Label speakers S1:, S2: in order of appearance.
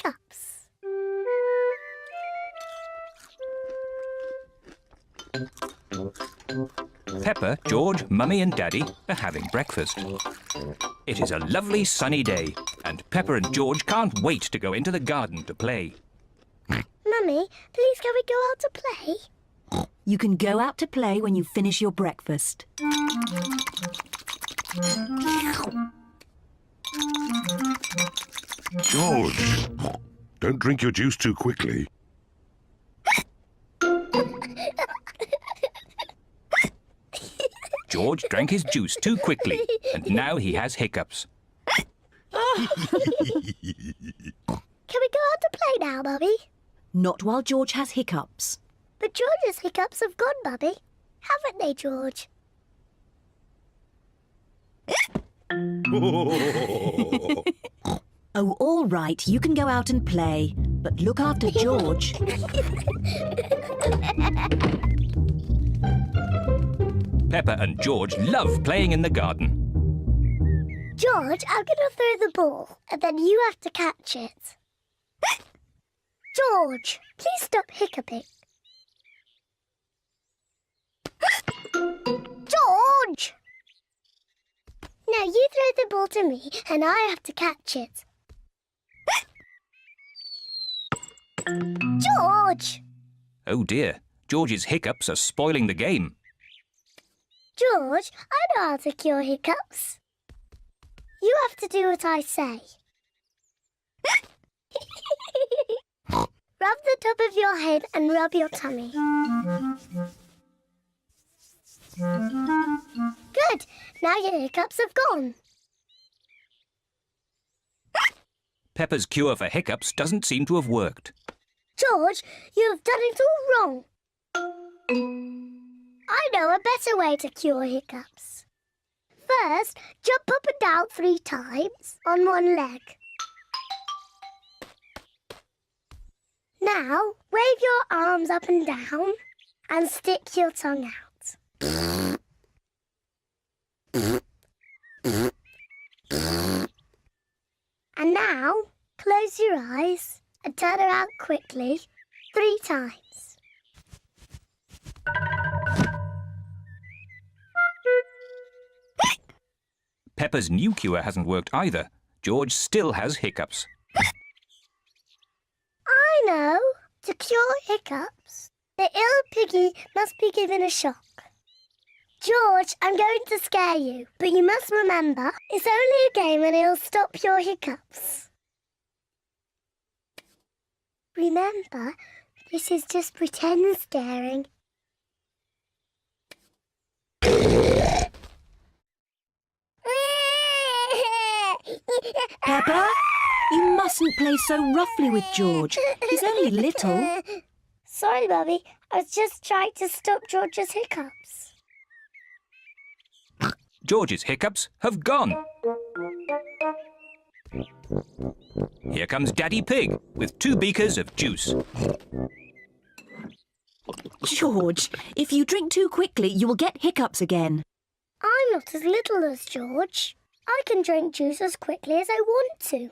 S1: Hiccups.
S2: Peppa, George, Mummy and Daddy are having breakfast. It is a lovely sunny day and Peppa and George can't wait to go into the garden to play.
S1: Mummy, please can we go out to play?
S3: You can go out to play when you finish your breakfast.
S4: George, don't drink your juice too quickly.
S2: George drank his juice too quickly and now he has hiccups.
S1: Can we go out to play now, Mummy?
S3: Not while George has hiccups.
S1: But George's hiccups have gone, Mummy. Haven't they, George?
S3: Oh, all right, you can go out and play, but look after George.
S2: Peppa and George love playing in the garden.
S1: George, I'm going to throw the ball, and then you have to catch it. George, please stop hiccuping. George! Now you throw the ball to me, and I have to catch it. George!
S2: Oh dear, George's hiccups are spoiling the game.
S1: George, I know how to cure hiccups. You have to do what I say. Rub the top of your head and rub your tummy. Good. Now your hiccups have gone.
S2: Peppa's cure for hiccups doesn't seem to have worked.
S1: George, you have done it all wrong. I know a better way to cure hiccups. First, jump up and down 3 times on one leg. Now, wave your arms up and down and stick your tongue out. And now, close your eyes and turn around quickly 3 times.
S2: Peppa's new cure hasn't worked either. George still has hiccups.
S1: I know. To cure hiccups, the ill piggy must be given a shock. George, I'm going to scare you, but you must remember, it's only a game and it'll stop your hiccups. Remember, this is just pretend scaring.
S3: Peppa, you mustn't play so roughly with George. He's only little.
S1: Sorry, Mummy. I was just trying to stop George's hiccups.
S2: George's hiccups have gone. Here comes Daddy Pig with 2 beakers of juice.
S3: George, if you drink too quickly, you will get hiccups again.
S1: I'm not as little as George. I can drink juice as quickly as I want to.